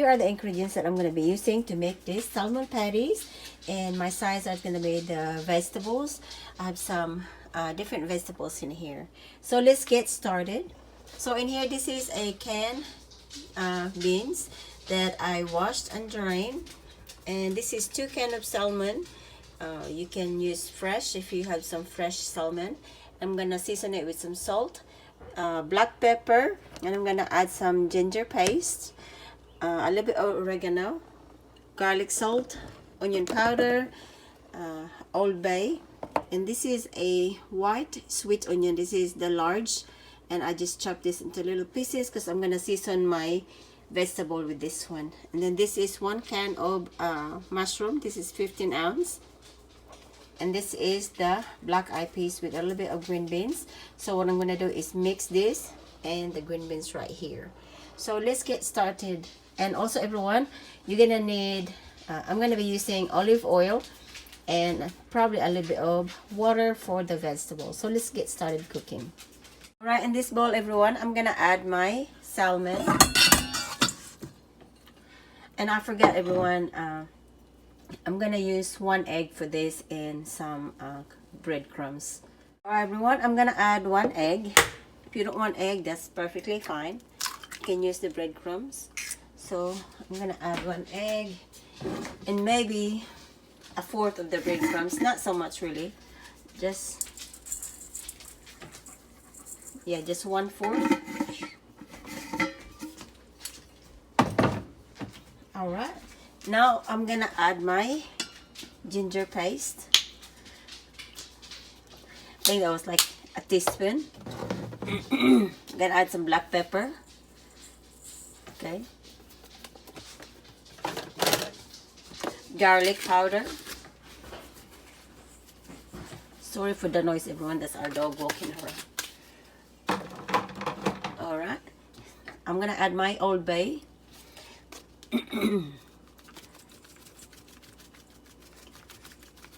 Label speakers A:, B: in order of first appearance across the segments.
A: here are the ingredients that I'm going to be using to make this salmon patties. And my sides are going to be the vegetables. I have some different vegetables in here. So let's get started. So in here, this is a canned beans that I washed and drained. And this is 2 cans of salmon. You can use fresh if you have some fresh salmon. I'm going to season it with some salt, black pepper, and I'm going to add some ginger paste, a little bit of oregano, garlic salt, onion powder, Old Bay, and this is a white sweet onion. This is the large, and I just chopped this into little pieces because I'm gonna season my vegetable with this one. And then this is 1 can of mushroom. This is 15 ounce, and this is the black eyed peas with a little bit of green beans. So what I'm gonna do is mix this and the green beans right here. So let's get started. And also everyone, you're gonna need I'm gonna be using olive oil and probably a little bit of water for the vegetables. So let's get started cooking. All right, in this bowl everyone, I'm gonna add my salmon. And I forgot everyone, I'm gonna use 1 egg for this and some breadcrumbs. All right everyone, I'm gonna add 1 egg. If you don't want egg, that's perfectly fine. You can use the breadcrumbs. So I'm gonna add 1 egg and maybe 1/4 of the breadcrumbs. Not so much really, just 1/4. All right, now I'm gonna add my ginger paste. I think that was like a teaspoon. I'm gonna add some black pepper. Okay, garlic powder. Sorry for the noise everyone, that's our dog walking around. All right, I'm gonna add my Old Bay.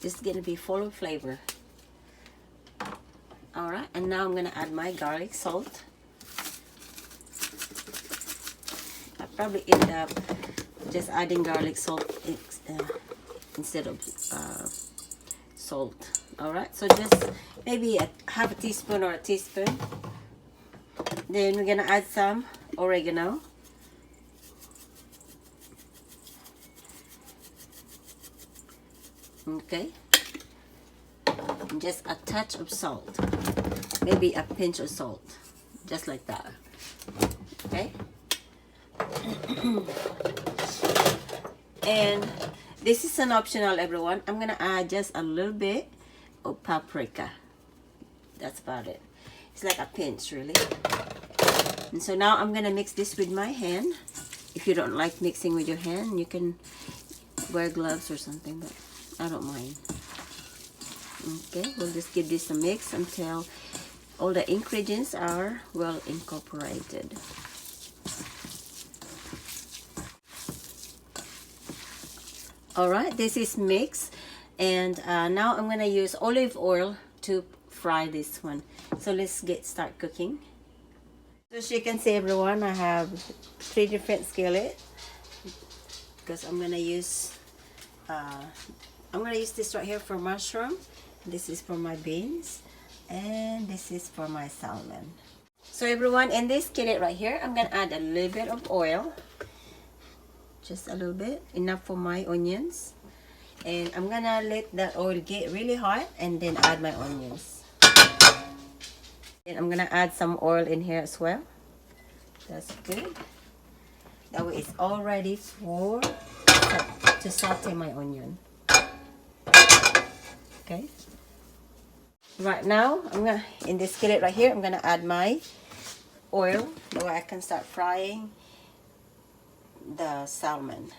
A: This is gonna be full of flavor. All right, and now I'm gonna add my garlic salt. I probably end up just adding garlic salt instead of salt. All right, so just maybe a 1/2 teaspoon or a teaspoon. Then we're gonna add some oregano. Okay, and just a touch of salt, maybe a pinch of salt, just like that. Okay. And this is an optional everyone. I'm gonna add just a little bit of paprika. That's about it. It's like a pinch really. And so now I'm gonna mix this with my hand. If you don't like mixing with your hand, you can wear gloves or something, but I don't mind. Okay, we'll just give this a mix until all the ingredients are well incorporated. Alright, this is mixed, and now I'm gonna use olive oil to fry this one. So let's start cooking. So as you can see everyone, I have 3 different skillets because I'm gonna use this right here for mushroom. This is for my beans, and this is for my salmon. So everyone, in this skillet right here, I'm gonna add a little bit of oil. Just a little bit, enough for my onions, and I'm gonna let that oil get really hot and then add my onions. And I'm gonna add some oil in here as well. That's good. That way it's all ready for to saute my onion. Okay, right now I'm gonna, in this skillet right here, I'm gonna add my oil. That way I can start frying the salmon.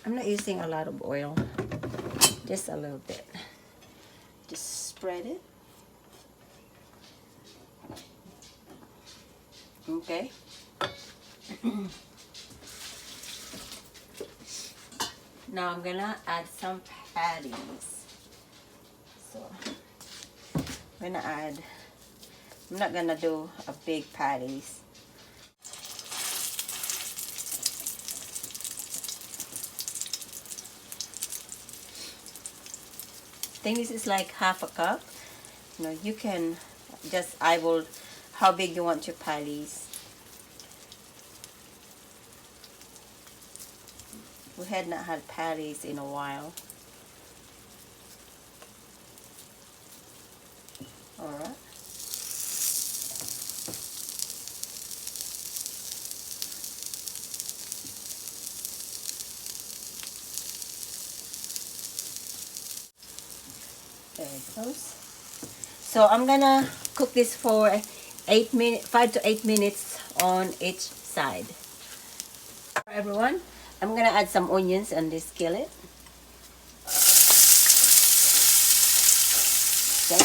A: I'm not using a lot of oil, just a little bit. Just spread it. Okay. Now I'm gonna add some patties. So I'm not gonna do a big patties. think this is like half a cup. You know, you can just eyeball how big you want your patties. We had not had patties in a while. Alright. There it goes. So I'm gonna cook this for 5 to 8 minutes on each side. Everyone, I'm gonna add some onions on this skillet. Okay.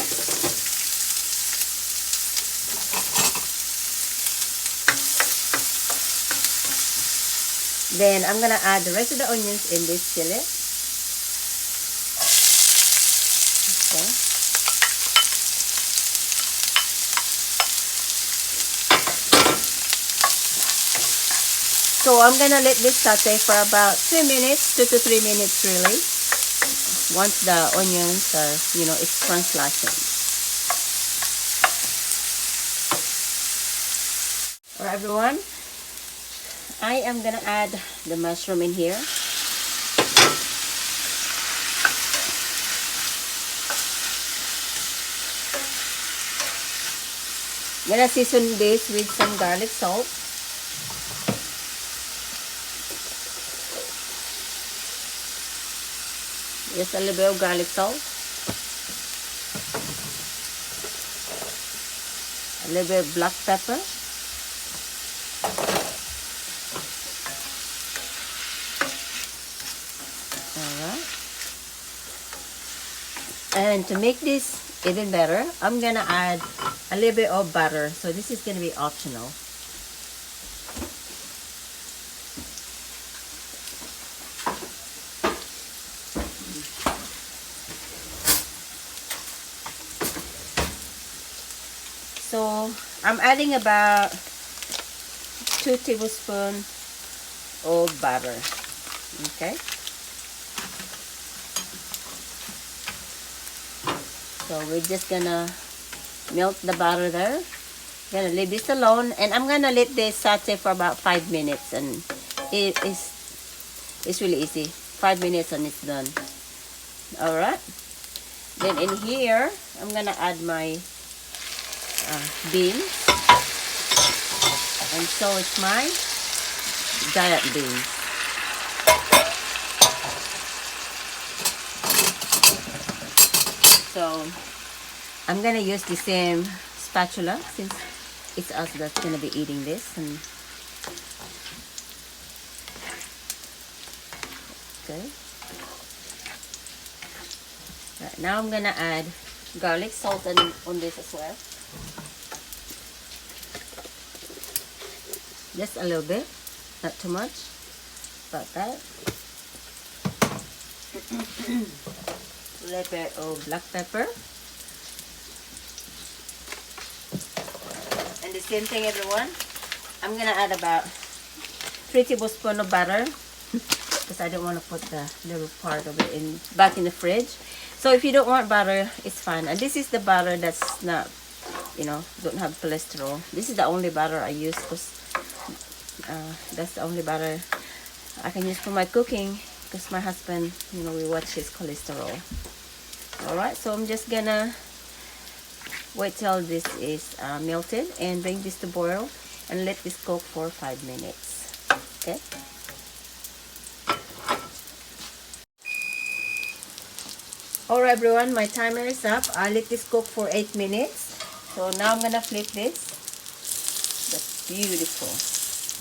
A: Then I'm gonna add the rest of the onions in this skillet. Okay. So I'm gonna let this saute for about 2 minutes, 2 to 3 minutes really. Once the onions are, you know, it's translation. Alright everyone, I am gonna add the mushroom in here. I'm gonna season this with some garlic salt. Just a little bit of garlic salt. A little bit of black pepper. Alright. And to make this even better, I'm gonna add a little bit of butter. So this is gonna be optional. So I'm adding about 2 tablespoons of butter. Okay. So we're just gonna melt the butter there. Gonna leave this alone, and I'm gonna let this saute for about 5 minutes, and it's really easy. 5 minutes and it's done. All right. Then in here, I'm gonna add my beans, and so it's my giant beans. So I'm gonna use the same spatula since it's us that's gonna be eating this. And okay. Right, now I'm gonna add garlic salt on this as well. Just a little bit, not too much, about that. A little bit of black pepper. And the same thing everyone, I'm gonna add about 3 tablespoons of butter because I don't want to put the little part of it back in the fridge. So if you don't want butter, it's fine. And this is the butter that's not, you know, don't have cholesterol. This is the only butter I use because that's the only butter I can use for my cooking because my husband, you know, we watch his cholesterol. Alright, so I'm just gonna wait till this is melted and bring this to boil and let this cook for 5 minutes. Okay. Alright everyone, my timer is up. I let this cook for 8 minutes. So now I'm gonna flip this. That's beautiful.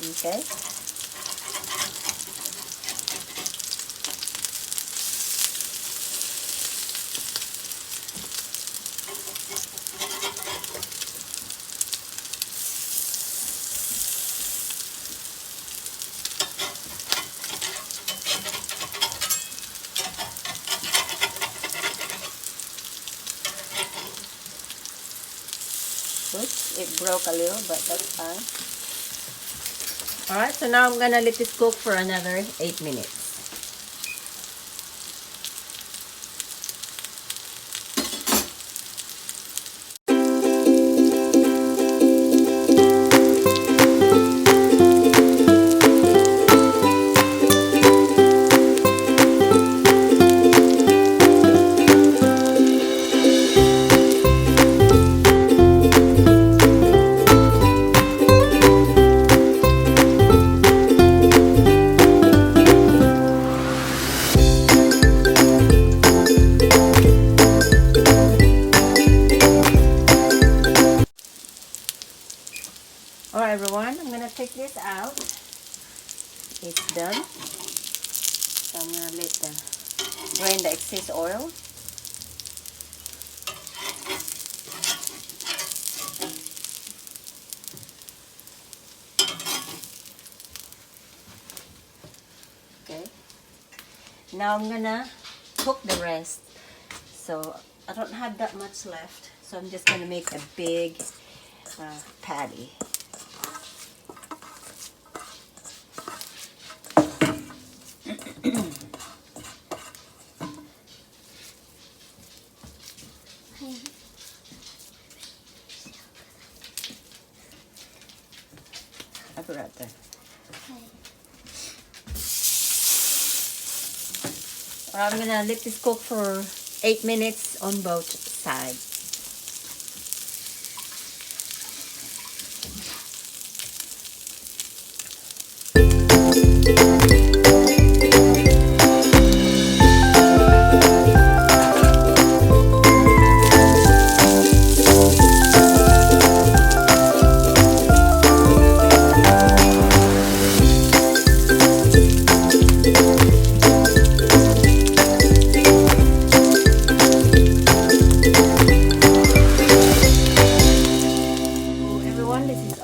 A: Okay. Oops, it broke a little, but that's fine. Alright, so now I'm gonna let this cook for another 8 minutes. everyone, I'm gonna take this out. It's done. So I'm gonna drain the excess oil. Okay. Now I'm gonna cook the rest. So I don't have that much left. So I'm just gonna make a big patty. I'll be right there. I'm gonna let this cook for 8 minutes on both sides.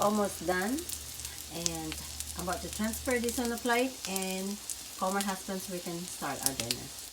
A: Almost done, and I'm about to transfer this on the plate and call my husband so we can start our dinner.